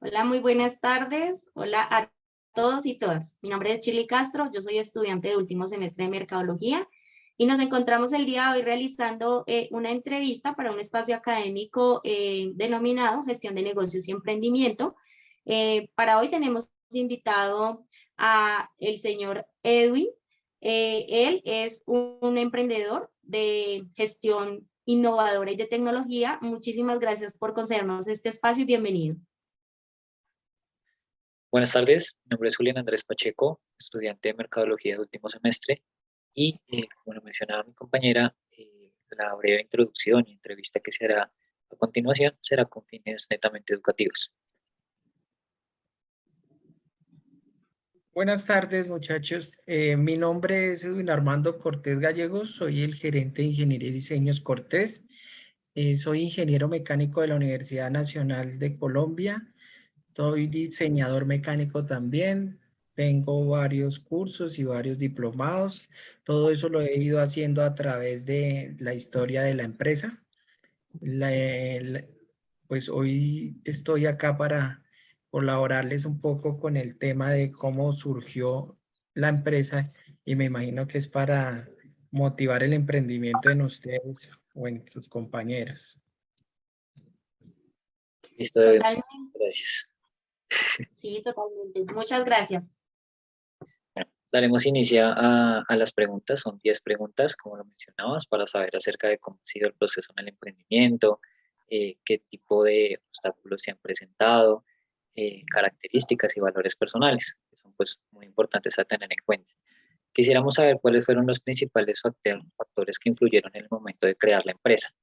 Hola, muy buenas tardes. Hola a todos y todas. Mi nombre es Chili Castro, yo soy estudiante de último semestre de Mercadología y nos encontramos el día de hoy realizando una entrevista para un espacio académico denominado Gestión de Negocios y Emprendimiento. Para hoy tenemos invitado a el señor Edwin. Él es un emprendedor de gestión innovadora y de tecnología. Muchísimas gracias por concedernos este espacio y bienvenido. Buenas tardes, mi nombre es Julián Andrés Pacheco, estudiante de Mercadología de último semestre y, como lo mencionaba mi compañera, la breve introducción y entrevista que se hará a continuación será con fines netamente educativos. Buenas tardes, muchachos. Mi nombre es Edwin Armando Cortés Gallegos, soy el gerente de Ingeniería y Diseños Cortés. Soy ingeniero mecánico de la Universidad Nacional de Colombia. Soy diseñador mecánico también. Tengo varios cursos y varios diplomados. Todo eso lo he ido haciendo a través de la historia de la empresa. Pues hoy estoy acá para colaborarles un poco con el tema de cómo surgió la empresa y me imagino que es para motivar el emprendimiento en ustedes o en sus compañeros. Listo, Totalmente, gracias. sí, totalmente. Muchas gracias. Bueno, daremos inicio a las preguntas, son 10 preguntas, como lo mencionabas, para saber acerca de cómo ha sido el proceso en el emprendimiento, qué tipo de obstáculos se han presentado, características y valores personales, que son pues muy importantes a tener en cuenta. Quisiéramos saber cuáles fueron los principales factores que influyeron en el momento de crear la empresa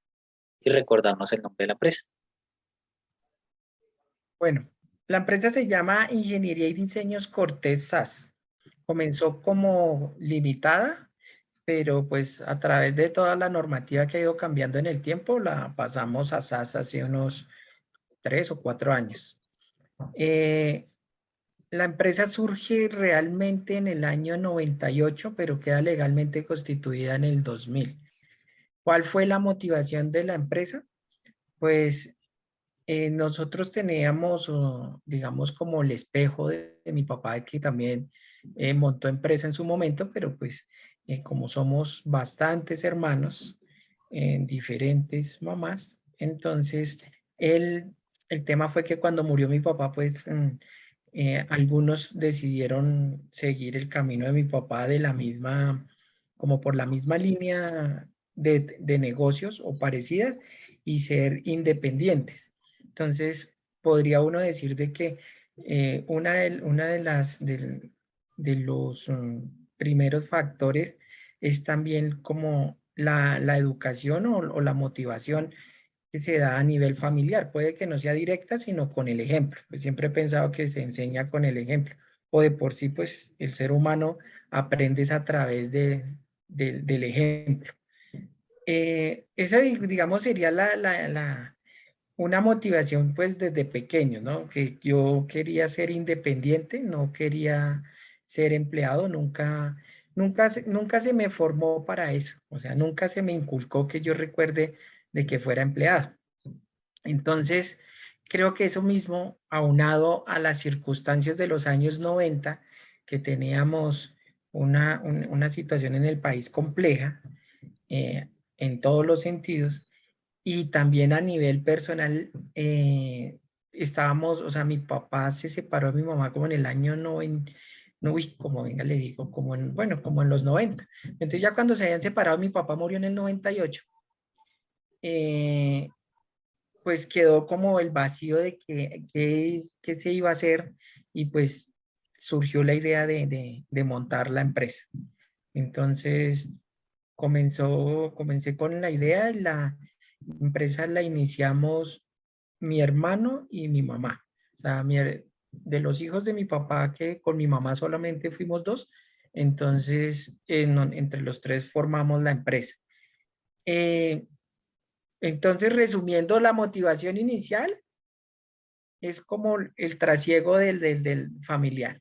y recordarnos el nombre de la empresa. Bueno, la empresa se llama Ingeniería y Diseños Cortés SAS. Comenzó como limitada, pero pues a través de toda la normativa que ha ido cambiando en el tiempo, la pasamos a SAS hace unos 3 o 4 años. La empresa surge realmente en el año 98, pero queda legalmente constituida en el 2000. ¿Cuál fue la motivación de la empresa? Pues nosotros teníamos, digamos, como el espejo de mi papá, que también montó empresa en su momento, pero pues como somos bastantes hermanos en diferentes mamás, entonces el tema fue que cuando murió mi papá, pues algunos decidieron seguir el camino de mi papá de la misma, como por la misma línea de negocios o parecidas y ser independientes. Entonces, podría uno decir de que una de los primeros factores es también como la educación o la motivación que se da a nivel familiar. Puede que no sea directa, sino con el ejemplo. Pues siempre he pensado que se enseña con el ejemplo. O de por sí, pues el ser humano aprende a través del ejemplo. Esa, digamos, sería una motivación pues desde pequeño, ¿no? Que yo quería ser independiente, no quería ser empleado, nunca se me formó para eso, o sea, nunca se me inculcó que yo recuerde de que fuera empleado. Entonces, creo que eso mismo, aunado a las circunstancias de los años 90, que teníamos una situación en el país compleja, en todos los sentidos, y también a nivel personal, estábamos, o sea, mi papá se separó de mi mamá como en el año 90, no, uy, como venga, le digo, como en, bueno, como en los 90. Entonces ya cuando se habían separado, mi papá murió en el 98. Eh, pues quedó como el vacío de qué se iba a hacer y pues surgió la idea de montar la empresa. Entonces, comencé con la idea, la empresa la iniciamos mi hermano y mi mamá. O sea, de los hijos de mi papá, que con mi mamá solamente fuimos dos, entonces entre los tres formamos la empresa. Eh, entonces, resumiendo, la motivación inicial es como el trasiego del familiar.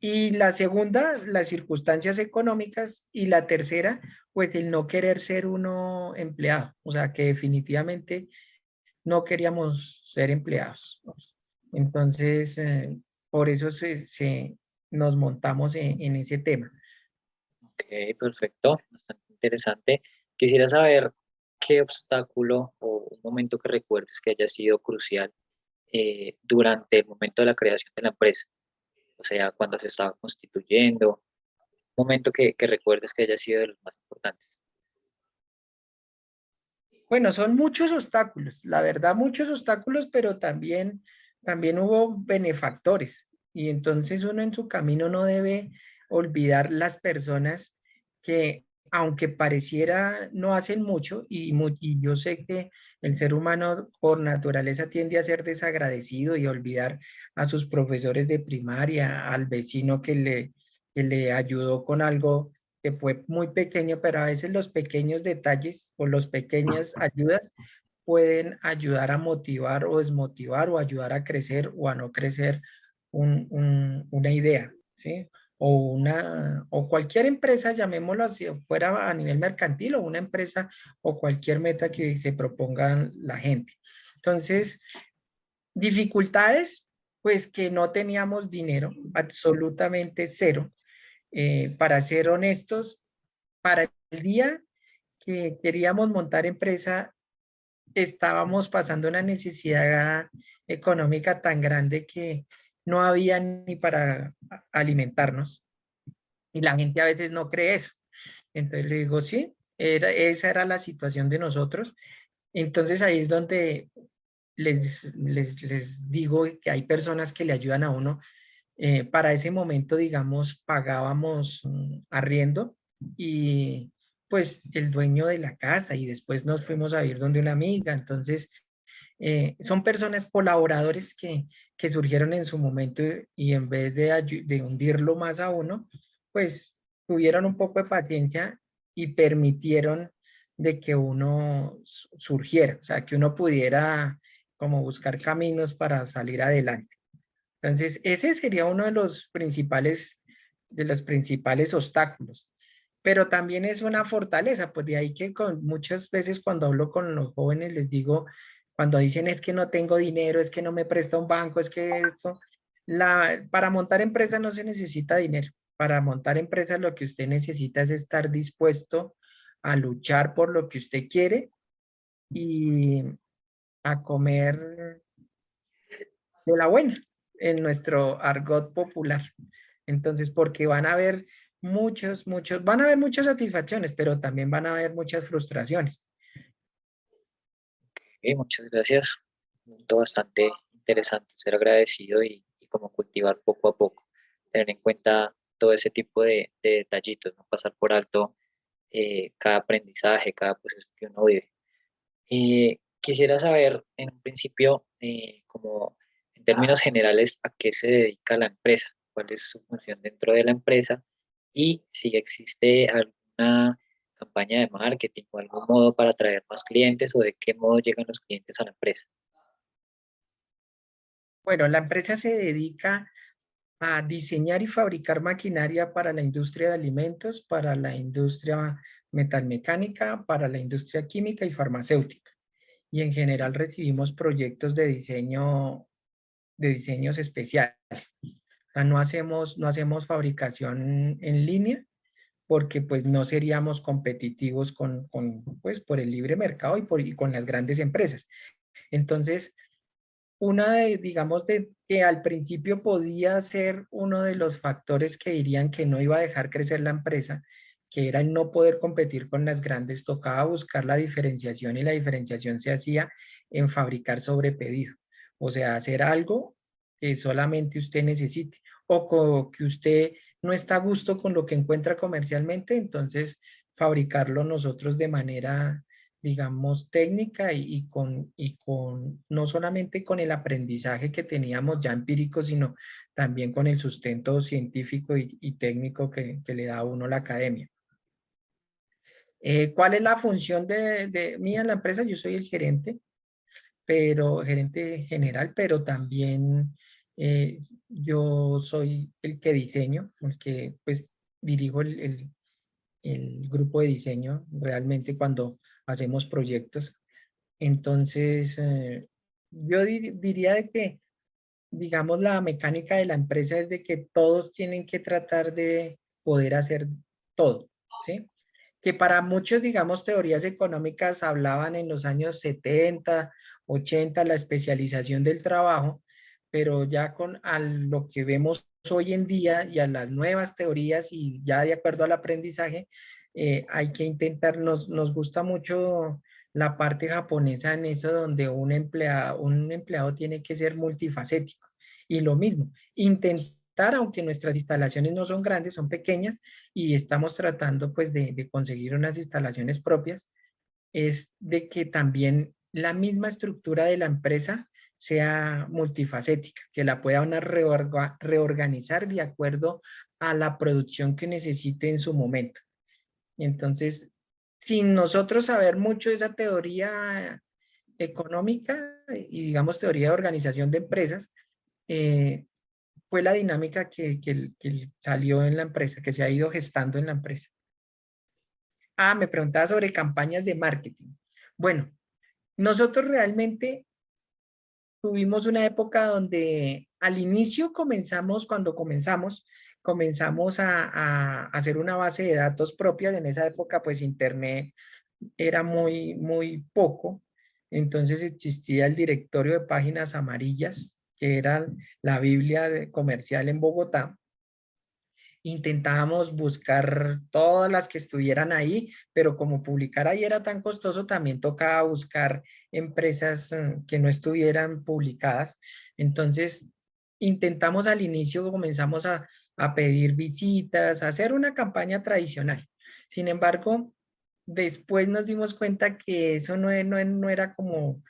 Y la segunda, las circunstancias económicas. Y la tercera, pues el no querer ser uno empleado. O sea, que definitivamente no queríamos ser empleados. Entonces, por eso nos montamos en ese tema. Ok, perfecto, bastante interesante. Quisiera saber qué obstáculo o un momento que recuerdes que haya sido crucial durante el momento de la creación de la empresa, o sea, cuando se estaba constituyendo, un momento que recuerdes que haya sido de los más importantes. Bueno, son muchos obstáculos, la verdad, muchos obstáculos, pero también hubo benefactores. Y entonces uno en su camino no debe olvidar las personas que, aunque pareciera, no hacen mucho, y yo sé que el ser humano por naturaleza tiende a ser desagradecido y a olvidar a sus profesores de primaria, al vecino que le ayudó con algo que fue muy pequeño, pero a veces los pequeños detalles o las pequeñas ayudas pueden ayudar a motivar o desmotivar o ayudar a crecer o a no crecer una idea, ¿sí? O cualquier empresa, llamémoslo así, fuera a nivel mercantil o una empresa o cualquier meta que se proponga la gente. Entonces, dificultades, pues que no teníamos dinero, absolutamente cero. Para ser honestos, para el día que queríamos montar empresa, estábamos pasando una necesidad económica tan grande que no había ni para alimentarnos. Y la gente a veces no cree eso. Entonces le digo, sí, esa era la situación de nosotros. Entonces ahí es donde les digo que hay personas que le ayudan a uno. Para ese momento, digamos, pagábamos arriendo y pues el dueño de la casa y después nos fuimos a vivir donde una amiga. Entonces, son personas colaboradores que surgieron en su momento y en vez de hundirlo más a uno, pues tuvieron un poco de paciencia y permitieron de que uno surgiera, o sea, que uno pudiera como buscar caminos para salir adelante. Entonces, ese sería uno de los principales obstáculos. Pero también es una fortaleza, pues de ahí que muchas veces cuando hablo con los jóvenes les digo, cuando dicen es que no tengo dinero, es que no me presta un banco, es que esto, para montar empresa no se necesita dinero. Para montar empresa lo que usted necesita es estar dispuesto a luchar por lo que usted quiere y a comer de la buena, en nuestro argot popular. Entonces, porque van a haber muchas satisfacciones, pero también van a haber muchas frustraciones. Ok, muchas gracias. Un punto bastante interesante, ser agradecido y cómo cultivar poco a poco, tener en cuenta todo ese tipo de detallitos, no pasar por alto cada aprendizaje, cada proceso que uno vive. Quisiera saber en un principio, como en términos generales, a qué se dedica la empresa, cuál es su función dentro de la empresa y si existe alguna campaña de marketing o algún modo para atraer más clientes o de qué modo llegan los clientes a la empresa. Bueno, la empresa se dedica a diseñar y fabricar maquinaria para la industria de alimentos, para la industria metalmecánica, para la industria química y farmacéutica. Y en general recibimos proyectos de diseños especiales. O sea, no hacemos fabricación en línea porque pues no seríamos competitivos pues, por el libre mercado y con las grandes empresas. Entonces, digamos, de que al principio podía ser uno de los factores que dirían que no iba a dejar crecer la empresa, que era el no poder competir con las grandes, tocaba buscar la diferenciación y la diferenciación se hacía en fabricar sobre pedido. O sea, hacer algo que solamente usted necesite que usted no está a gusto con lo que encuentra comercialmente, entonces fabricarlo nosotros de manera, digamos, técnica no solamente con el aprendizaje que teníamos ya empírico, sino también con el sustento científico y técnico que le da a uno la academia. ¿Cuál es la función de mía en la empresa? Yo soy el gerente, pero gerente general, pero también yo soy el que diseño, el que pues dirijo el grupo de diseño realmente cuando hacemos proyectos. Entonces, yo diría de que digamos, la mecánica de la empresa es de que todos tienen que tratar de poder hacer todo, ¿sí? Que para muchos, digamos, teorías económicas hablaban en los años 70, 80, la especialización del trabajo, pero ya con a lo que vemos hoy en día y a las nuevas teorías y ya de acuerdo al aprendizaje, hay que intentar, nos gusta mucho la parte japonesa en eso donde un empleado tiene que ser multifacético. Y lo mismo, intentar, aunque nuestras instalaciones no son grandes, son pequeñas, y estamos tratando pues de conseguir unas instalaciones propias, es de que también la misma estructura de la empresa sea multifacética, que la pueda una reorganizar de acuerdo a la producción que necesite en su momento. Entonces, sin nosotros saber mucho de esa teoría económica y digamos teoría de organización de empresas, eh, fue la dinámica que salió en la empresa, que se ha ido gestando en la empresa. Ah, me preguntaba sobre campañas de marketing. Bueno, nosotros realmente tuvimos una época donde al inicio comenzamos a hacer una base de datos propia. En esa época, pues Internet era muy poco. Entonces existía el directorio de páginas amarillas, que era la Biblia comercial en Bogotá. Intentábamos buscar todas las que estuvieran ahí, pero como publicar ahí era tan costoso, también tocaba buscar empresas que no estuvieran publicadas. Entonces, intentamos al inicio, comenzamos a pedir visitas, a hacer una campaña tradicional. Sin embargo, después nos dimos cuenta que eso no era como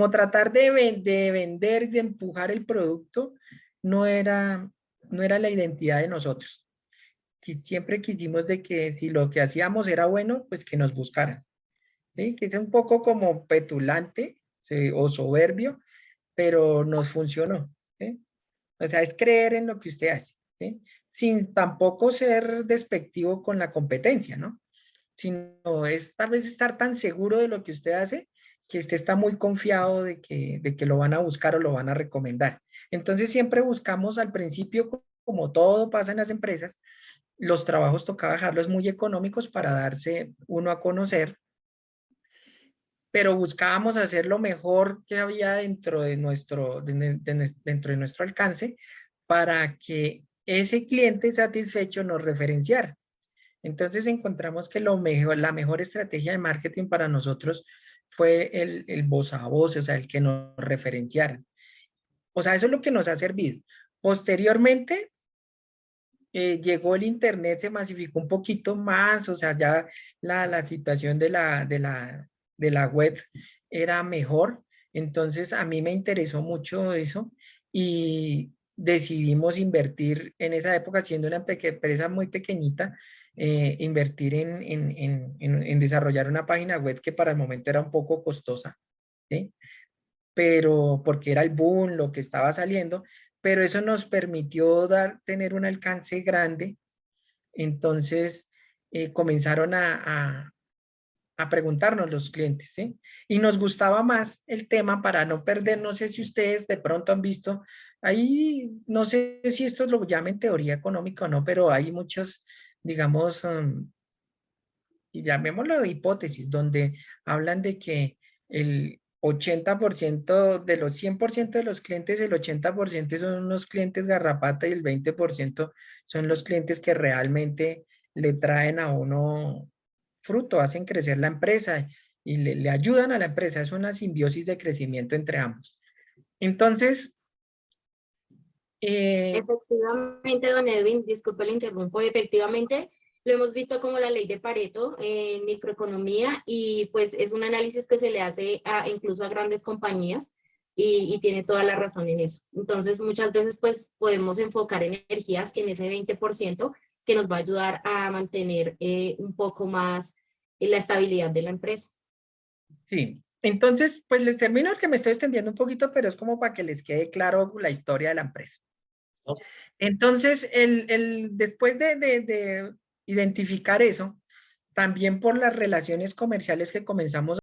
tratar de vender, de empujar el producto, no era la identidad de nosotros. Siempre quisimos de que si lo que hacíamos era bueno, pues que nos buscaran, ¿sí? Que es un poco como petulante, ¿sí? O soberbio, pero nos funcionó, ¿sí? O sea, es creer en lo que usted hace, ¿sí? Sin tampoco ser despectivo con la competencia, ¿no? Sino es tal vez estar tan seguro de lo que usted hace que usted está muy confiado de que lo van a buscar o lo van a recomendar. Entonces siempre buscamos al principio, como todo pasa en las empresas, los trabajos tocaba dejarlos muy económicos para darse uno a conocer, pero buscábamos hacer lo mejor que había dentro de nuestro alcance para que ese cliente satisfecho nos referenciara. Entonces encontramos que la mejor estrategia de marketing para nosotros fue el voz a voz, o sea, el que nos referenciaran. O sea, eso es lo que nos ha servido. Posteriormente, llegó el internet, se masificó un poquito más, o sea, ya la situación de la web era mejor. Entonces, a mí me interesó mucho eso y decidimos invertir en esa época, siendo una empresa muy pequeñita, invertir en desarrollar una página web que para el momento era un poco costosa, ¿sí? Pero porque era el boom, lo que estaba saliendo, pero eso nos permitió tener un alcance grande. Entonces comenzaron a preguntarnos los clientes, ¿sí? Y nos gustaba más el tema para no perder, no sé si ustedes de pronto han visto, ahí no sé si esto lo llamen teoría económica o no, pero hay muchos, digamos, y llamémoslo de hipótesis, donde hablan de que el 80% de los 100% de los clientes, el 80% son unos clientes garrapata y el 20% son los clientes que realmente le traen a uno fruto, hacen crecer la empresa y le ayudan a la empresa. Es una simbiosis de crecimiento entre ambos. Entonces, Efectivamente, don Edwin, disculpe, le interrumpo, efectivamente lo hemos visto como la ley de Pareto en microeconomía y pues es un análisis que se le hace incluso a grandes compañías y tiene toda la razón en eso. Entonces, muchas veces pues podemos enfocar energías en ese 20% que nos va a ayudar a mantener un poco más la estabilidad de la empresa. sí. Entonces, pues les termino porque me estoy extendiendo un poquito, pero es como para que les quede claro la historia de la empresa. ¿No? Entonces, después de identificar eso, también por las relaciones comerciales que comenzamos